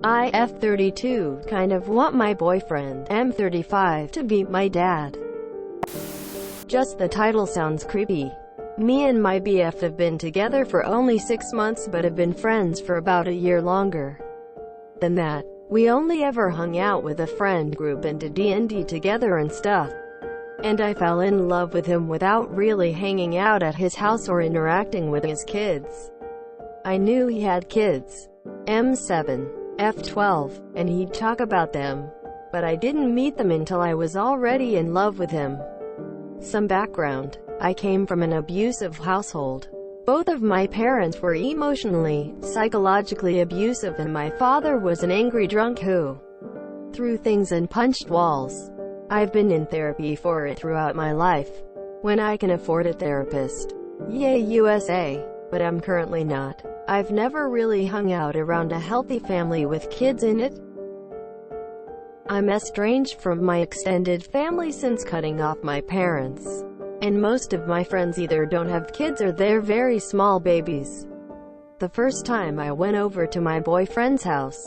I, f32, kind of want my boyfriend, m35, to be my dad. Just the title sounds creepy. Me and my BF have been together for only 6 months but have been friends for about a year longer than that. We only ever hung out with a friend group and did D&D together and stuff. And I fell in love with him without really hanging out at his house or interacting with his kids. I knew he had kids, M7, F12, and he'd talk about them. But I didn't meet them until I was already in love with him. Some background. I came from an abusive household. Both of my parents were emotionally, psychologically abusive, and my father was an angry drunk who threw things and punched walls. I've been in therapy for it throughout my life. When I can afford a therapist. Yay USA. But I'm currently not. I've never really hung out around a healthy family with kids in it. I'm estranged from my extended family since cutting off my parents. And most of my friends either don't have kids or they're very small babies. The first time I went over to my boyfriend's house,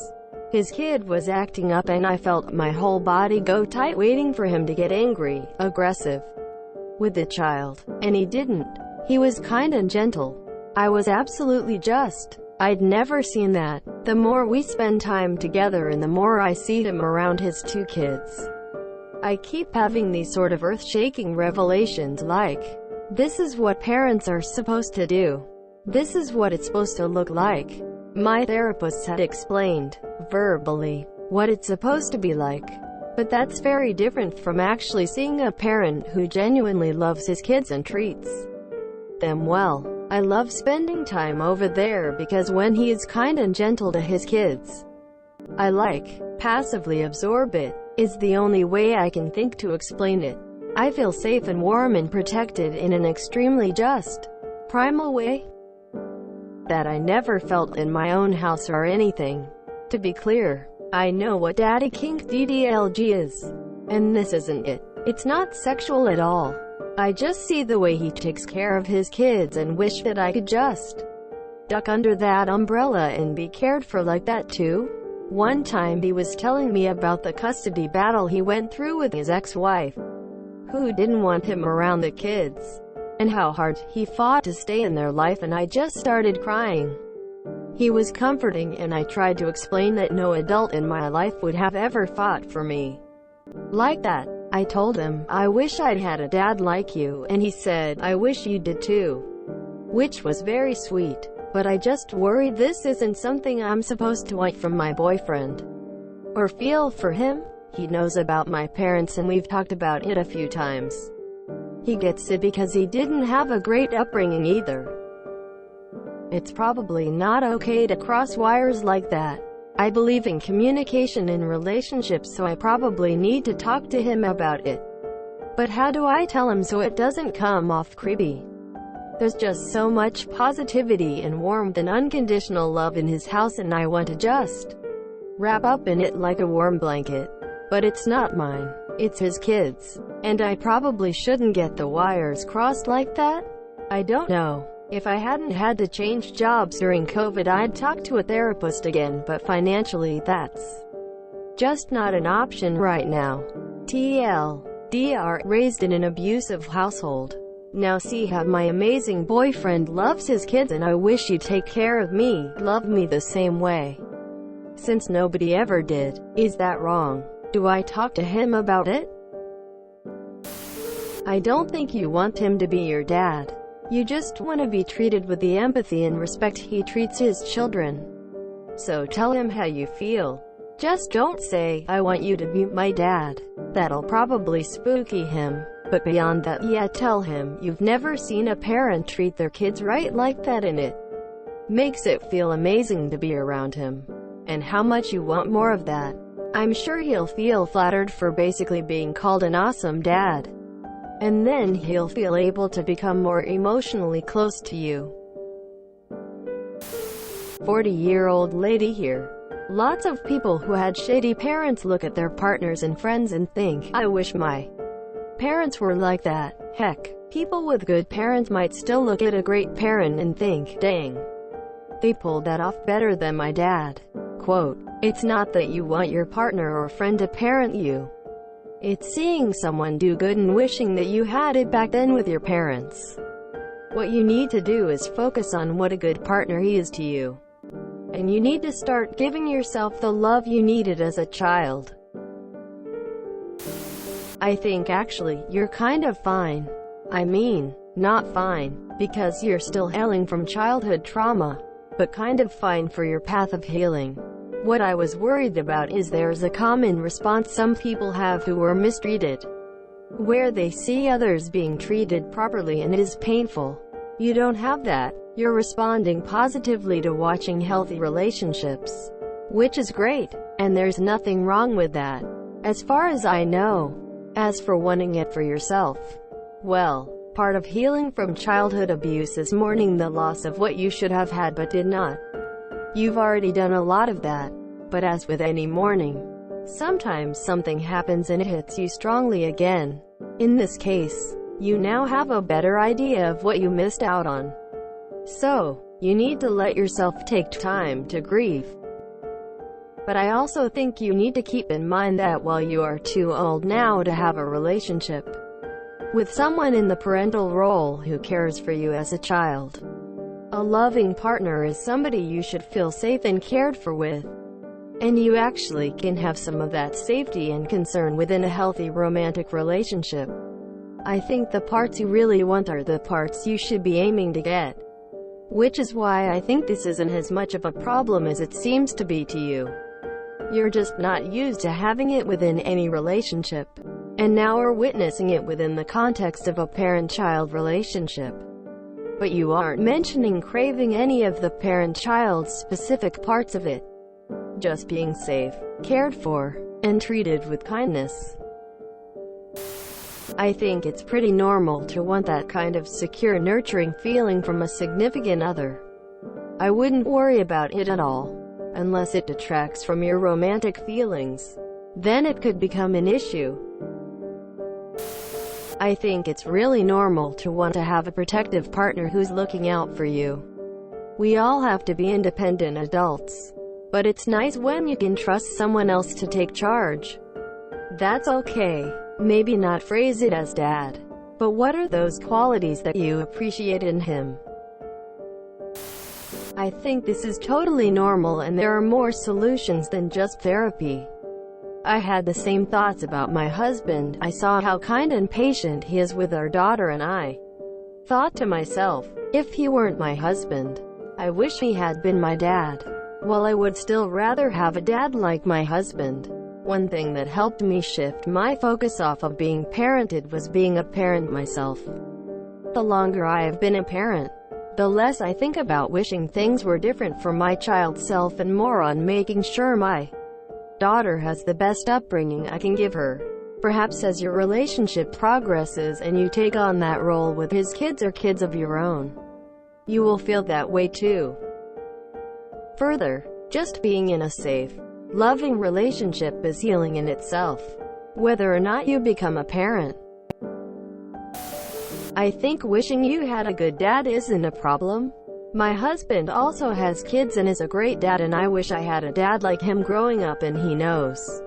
his kid was acting up and I felt my whole body go tight waiting for him to get angry, aggressive with the child. And he didn't. He was kind and gentle. I was absolutely just. I'd never seen that. The more we spend time together and the more I see him around his 2 kids, I keep having these sort of earth-shaking revelations like, this is what parents are supposed to do. This is what it's supposed to look like. My therapist had explained, verbally, what it's supposed to be like. But that's very different from actually seeing a parent who genuinely loves his kids and treats them well. I love spending time over there because when he is kind and gentle to his kids, I passively absorb it. Is the only way I can think to explain it. I feel safe and warm and protected in an extremely just, primal way that I never felt in my own house or anything. To be clear, I know what daddy kink ddlg is. And this isn't it. It's not sexual at all. I just see the way he takes care of his kids and wish that I could just duck under that umbrella and be cared for like that too. One time he was telling me about the custody battle he went through with his ex-wife, who didn't want him around the kids, and how hard he fought to stay in their life, and I just started crying. He was comforting and I tried to explain that no adult in my life would have ever fought for me like that. I told him, I wish I'd had a dad like you, and he said, I wish you did too. Which was very sweet. But I just worried this isn't something I'm supposed to want from my boyfriend. Or feel for him. He knows about my parents and we've talked about it a few times. He gets it because he didn't have a great upbringing either. It's probably not okay to cross wires like that. I believe in communication in relationships, so I probably need to talk to him about it. But how do I tell him so it doesn't come off creepy? There's just so much positivity and warmth and unconditional love in his house, and I want to just wrap up in it like a warm blanket. But it's not mine. It's his kids. And I probably shouldn't get the wires crossed like that. I don't know. If I hadn't had to change jobs during COVID, I'd talk to a therapist again, but financially that's just not an option right now. TLDR, raised in an abusive household. Now see how my amazing boyfriend loves his kids, and I wish he'd take care of me, love me the same way. Since nobody ever did. Is that wrong? Do I talk to him about it? I don't think you want him to be your dad. You just want to be treated with the empathy and respect he treats his children. So tell him how you feel. Just don't say, I want you to be my dad. That'll probably spooky him. But beyond that, yeah, tell him you've never seen a parent treat their kids right like that, and it makes it feel amazing to be around him. And how much you want more of that. I'm sure he'll feel flattered for basically being called an awesome dad. And then he'll feel able to become more emotionally close to you. 40-year-old lady here. Lots of people who had shady parents look at their partners and friends and think, I wish my parents were like that. Heck, people with good parents might still look at a great parent and think, dang, they pulled that off better than my dad. Quote, It's not that you want your partner or friend to parent you. It's seeing someone do good and wishing that you had it back then with your parents. What you need to do is focus on what a good partner he is to you. And you need to start giving yourself the love you needed as a child. I think actually, you're kind of fine. I mean, not fine, because you're still healing from childhood trauma, but kind of fine for your path of healing. What I was worried about is there's a common response some people have who were mistreated, where they see others being treated properly and it is painful. You don't have that. You're responding positively to watching healthy relationships, which is great, and there's nothing wrong with that, as far as I know. As for wanting it for yourself, well, part of healing from childhood abuse is mourning the loss of what you should have had but did not. You've already done a lot of that, but as with any mourning, sometimes something happens and it hits you strongly again. In this case, you now have a better idea of what you missed out on. So, you need to let yourself take time to grieve. But I also think you need to keep in mind that while you are too old now to have a relationship with someone in the parental role who cares for you as a child, a loving partner is somebody you should feel safe and cared for with. And you actually can have some of that safety and concern within a healthy romantic relationship. I think the parts you really want are the parts you should be aiming to get. Which is why I think this isn't as much of a problem as it seems to be to you. You're just not used to having it within any relationship, and now are witnessing it within the context of a parent-child relationship. But you aren't mentioning craving any of the parent-child specific parts of it. Just being safe, cared for, and treated with kindness. I think it's pretty normal to want that kind of secure, nurturing feeling from a significant other. I wouldn't worry about it at all. Unless it detracts from your romantic feelings, then it could become an issue. I think it's really normal to want to have a protective partner who's looking out for you. We all have to be independent adults, but it's nice when you can trust someone else to take charge. That's okay. Maybe not phrase it as dad, but what are those qualities that you appreciate in him? I think this is totally normal and there are more solutions than just therapy. I had the same thoughts about my husband. I saw how kind and patient he is with our daughter and I thought to myself, if he weren't my husband, I wish he had been my dad. While I would still rather have a dad like my husband, one thing that helped me shift my focus off of being parented was being a parent myself. The longer I have been a parent, the less I think about wishing things were different for my child self and more on making sure my daughter has the best upbringing I can give her. Perhaps as your relationship progresses and you take on that role with his kids or kids of your own, you will feel that way too. Further, just being in a safe, loving relationship is healing in itself, whether or not you become a parent. I think wishing you had a good dad isn't a problem. My husband also has kids and is a great dad, and I wish I had a dad like him growing up, and he knows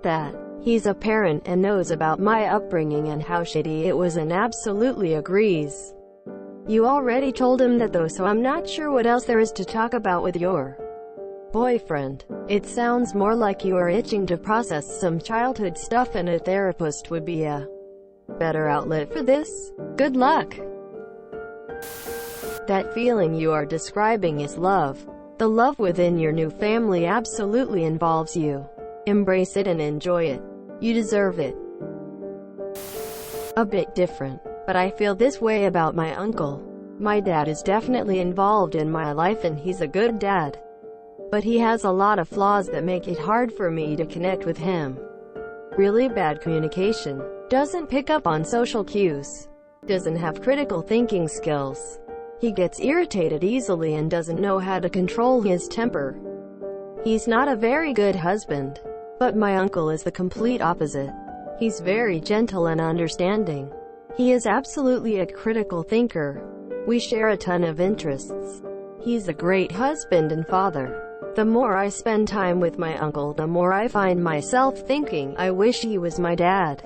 that. He's a parent and knows about my upbringing and how shitty it was and absolutely agrees. You already told him that though, so I'm not sure what else there is to talk about with your boyfriend. It sounds more like you are itching to process some childhood stuff and a therapist would be a better outlet for this. Good luck. That feeling you are describing is love. The love within your new family absolutely involves you. Embrace it and enjoy it. You deserve it. A bit different, but I feel this way about my uncle. My dad is definitely involved in my life and he's a good dad. But he has a lot of flaws that make it hard for me to connect with him. Really bad communication. Doesn't pick up on social cues. Doesn't have critical thinking skills. He gets irritated easily and doesn't know how to control his temper. He's not a very good husband. But my uncle is the complete opposite. He's very gentle and understanding. He is absolutely a critical thinker. We share a ton of interests. He's a great husband and father. The more I spend time with my uncle, the more I find myself thinking, I wish he was my dad.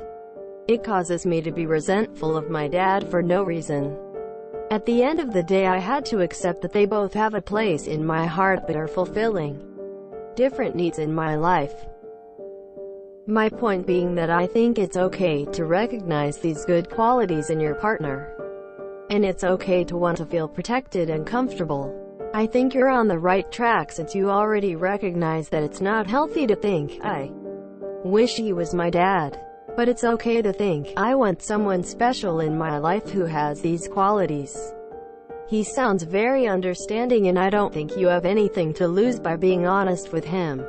It causes me to be resentful of my dad for no reason. At the end of the day, I had to accept that they both have a place in my heart but are fulfilling different needs in my life. My point being that I think it's okay to recognize these good qualities in your partner. And it's okay to want to feel protected and comfortable. I think you're on the right track since you already recognize that it's not healthy to think, I wish he was my dad. But it's okay to think, I want someone special in my life who has these qualities. He sounds very understanding and I don't think you have anything to lose by being honest with him.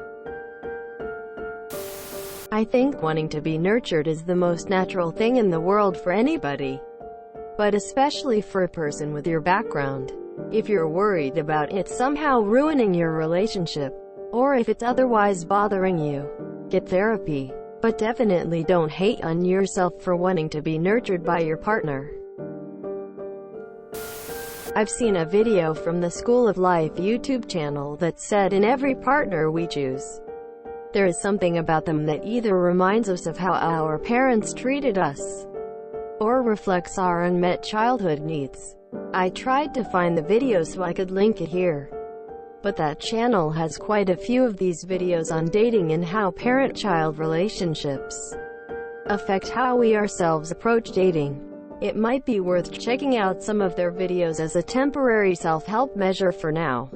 I think wanting to be nurtured is the most natural thing in the world for anybody. But especially for a person with your background. If you're worried about it somehow ruining your relationship, or if it's otherwise bothering you, get therapy. But definitely don't hate on yourself for wanting to be nurtured by your partner. I've seen a video from the School of Life YouTube channel that said in every partner we choose, there is something about them that either reminds us of how our parents treated us, or reflects our unmet childhood needs. I tried to find the video so I could link it here. But that channel has quite a few of these videos on dating and how parent-child relationships affect how we ourselves approach dating. It might be worth checking out some of their videos as a temporary self-help measure for now.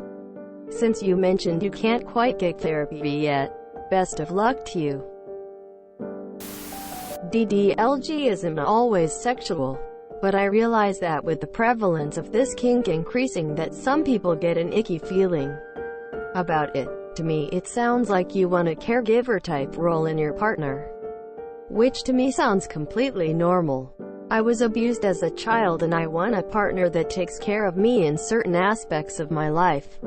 Since you mentioned you can't quite get therapy yet, best of luck to you. ddlg isn't always sexual. But I realize that with the prevalence of this kink increasing that some people get an icky feeling about it. To me, it sounds like you want a caregiver-type role in your partner, which to me sounds completely normal. I was abused as a child and I want a partner that takes care of me in certain aspects of my life.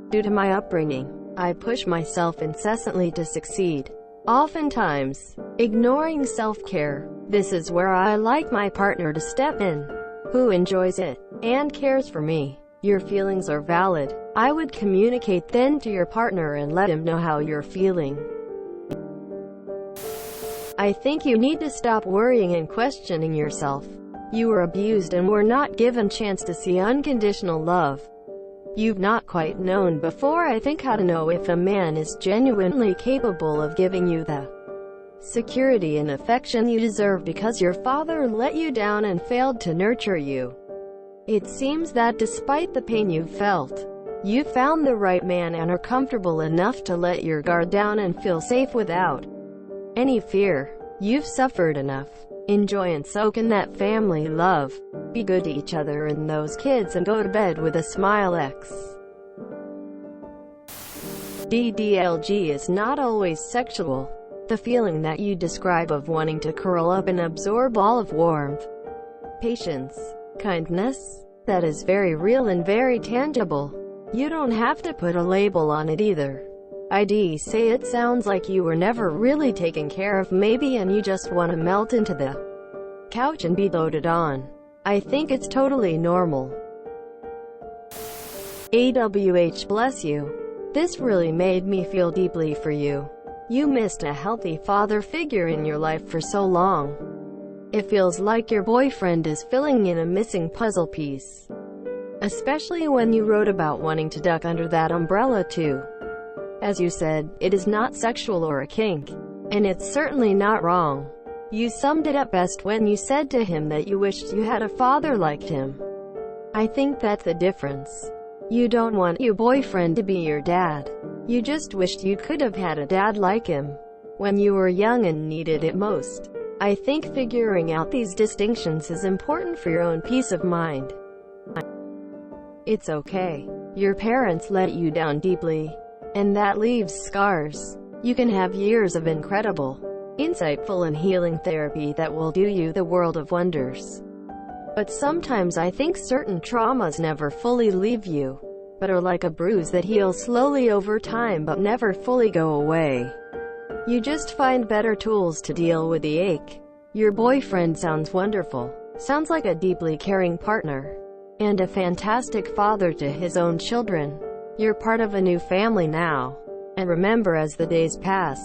Due to my upbringing, I push myself incessantly to succeed, oftentimes ignoring self-care. This is where I like my partner to step in, who enjoys it and cares for me. Your feelings are valid. I would communicate then to your partner and let him know how you're feeling. I think you need to stop worrying and questioning yourself. You were abused and were not given chance to see unconditional love. You've not quite known before, I think, how to know if a man is genuinely capable of giving you the security and affection you deserve because your father let you down and failed to nurture you. It seems that despite the pain you've felt, you found the right man and are comfortable enough to let your guard down and feel safe without any fear. You've suffered enough. Enjoy and soak in that family love. Be good to each other and those kids and go to bed with a smile. ddlg is not always sexual. The feeling that you describe of wanting to curl up and absorb all of warmth, patience, kindness, that is very real and very tangible. You don't have to put a label on it either. I'd say it sounds like you were never really taken care of maybe and you just want to melt into the couch and be doted on. I think it's totally normal. AWH bless you. This really made me feel deeply for you. You missed a healthy father figure in your life for so long. It feels like your boyfriend is filling in a missing puzzle piece. Especially when you wrote about wanting to duck under that umbrella too. As you said, it is not sexual or a kink. And it's certainly not wrong. You summed it up best when you said to him that you wished you had a father like him. I think that's the difference. You don't want your boyfriend to be your dad. You just wished you could have had a dad like him when you were young and needed it most. I think figuring out these distinctions is important for your own peace of mind. It's okay. Your parents let you down deeply, and that leaves scars. You can have years of incredible, insightful and healing therapy that will do you the world of wonders. But sometimes I think certain traumas never fully leave you, but are like a bruise that heals slowly over time but never fully go away. You just find better tools to deal with the ache. Your boyfriend sounds wonderful, sounds like a deeply caring partner, and a fantastic father to his own children. You're part of a new family now. And remember, as the days pass,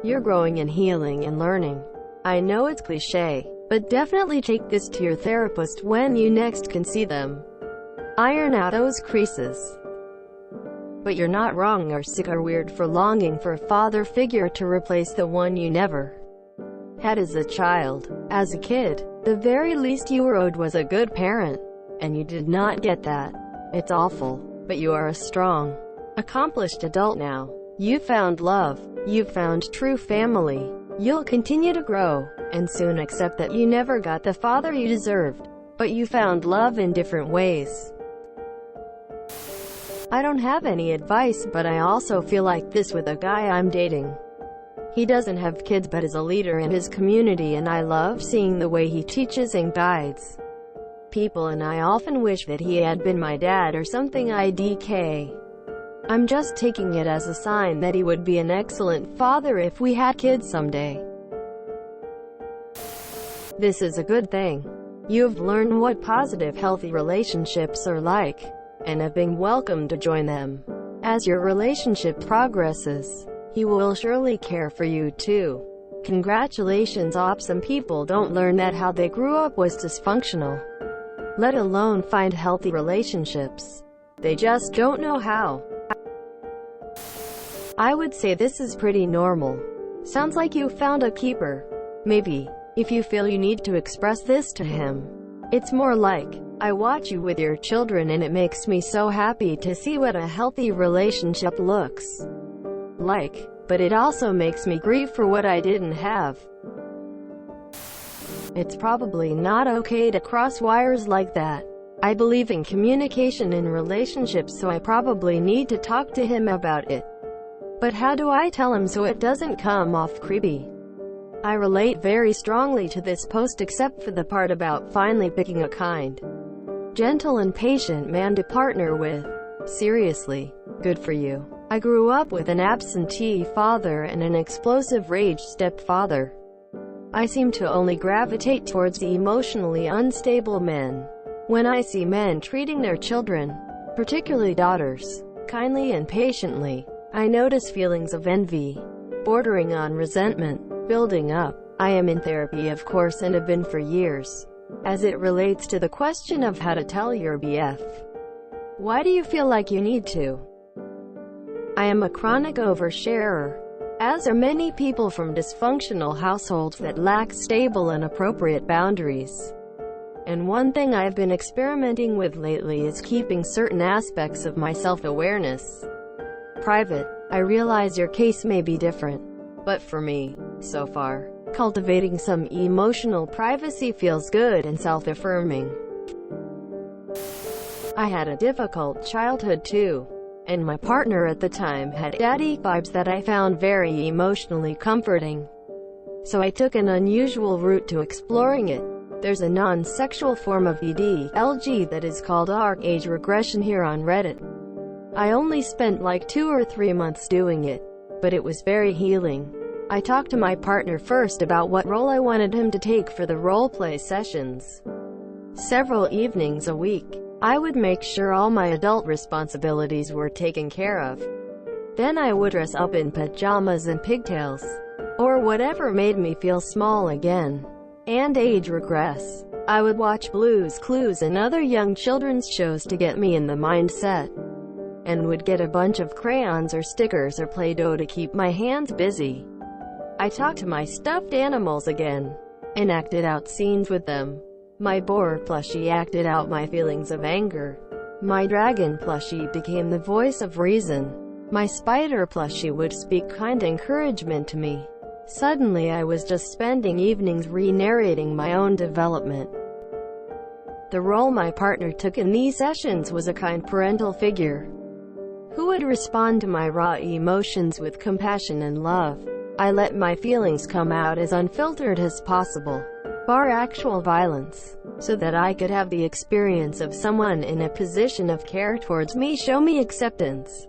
you're growing and healing and learning. I know it's cliché, but definitely take this to your therapist when you next can see them. Iron out those creases. But you're not wrong or sick or weird for longing for a father figure to replace the one you never had as a child. As a kid, the very least you were owed was a good parent, and you did not get that. It's awful, but you are a strong, accomplished adult now. You found love. You've found true family. You'll continue to grow, and soon accept that you never got the father you deserved, but you found love in different ways. I don't have any advice, but I also feel like this with a guy I'm dating. He doesn't have kids but is a leader in his community, and I love seeing the way he teaches and guides people, and I often wish that he had been my dad or something. IDK. I'm just taking it as a sign that he would be an excellent father if we had kids someday. This is a good thing. You've learned what positive, healthy relationships are like, and have been welcomed to join them. As your relationship progresses, he will surely care for you too. Congratulations. Some people don't learn that how they grew up was dysfunctional, let alone find healthy relationships. They just don't know how. I would say this is pretty normal. Sounds like you found a keeper. Maybe, if you feel you need to express this to him, it's more like, I watch you with your children and it makes me so happy to see what a healthy relationship looks like, but it also makes me grieve for what I didn't have. It's probably not okay to cross wires like that. I believe in communication in relationships, so I probably need to talk to him about it. But how do I tell him so it doesn't come off creepy? I relate very strongly to this post, except for the part about finally picking a kind, gentle and patient man to partner with. Seriously, good for you. I grew up with an absentee father and an explosive rage stepfather. I seem to only gravitate towards the emotionally unstable men. When I see men treating their children, particularly daughters, kindly and patiently, I notice feelings of envy, bordering on resentment, building up. I am in therapy, of course, and have been for years, as it relates to the question of how to tell your BF. Why do you feel like you need to? I am a chronic oversharer, as are many people from dysfunctional households that lack stable and appropriate boundaries. And one thing I've been experimenting with lately is keeping certain aspects of my self-awareness private. I realize your case may be different, but for me, so far, cultivating some emotional privacy feels good and self-affirming. I had a difficult childhood too, and my partner at the time had daddy vibes that I found very emotionally comforting. So I took an unusual route to exploring it. There's a non-sexual form of ddlg that is called age regression here on Reddit. I only spent like 2 or 3 months doing it, but it was very healing. I talked to my partner first about what role I wanted him to take for the role-play sessions. Several evenings a week, I would make sure all my adult responsibilities were taken care of. Then I would dress up in pajamas and pigtails, or whatever made me feel small again, and age regress. I would watch Blue's Clues and other young children's shows to get me in the mindset, and would get a bunch of crayons or stickers or Play-Doh to keep my hands busy. I talked to my stuffed animals again, and acted out scenes with them. My boar plushie acted out my feelings of anger. My dragon plushie became the voice of reason. My spider plushie would speak kind encouragement to me. Suddenly I was just spending evenings re-narrating my own development. The role my partner took in these sessions was a kind parental figure, who would respond to my raw emotions with compassion and love. I let my feelings come out as unfiltered as possible, bar actual violence, so that I could have the experience of someone in a position of care towards me show me acceptance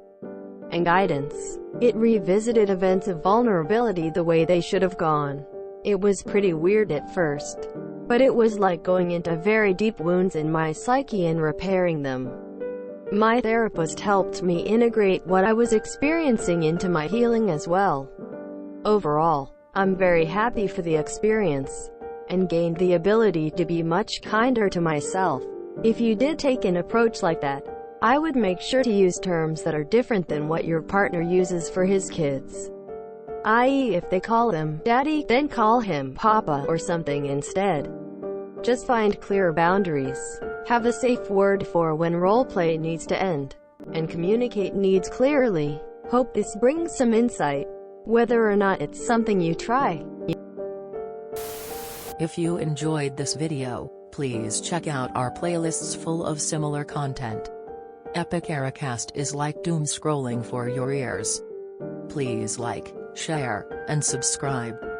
and guidance. It revisited events of vulnerability the way they should have gone. It was pretty weird at first, but it was like going into very deep wounds in my psyche and repairing them. My therapist helped me integrate what I was experiencing into my healing as well. Overall, I'm very happy for the experience, and gained the ability to be much kinder to myself. If you did take an approach like that, I would make sure to use terms that are different than what your partner uses for his kids. I.e., if they call him daddy, then call him papa or something instead. Just find clear boundaries. Have a safe word for when roleplay needs to end, and communicate needs clearly. Hope this brings some insight, whether or not it's something you try. If you enjoyed this video, please check out our playlists full of similar content. Epic Ericast is like doom scrolling for your ears. Please like, share, and subscribe.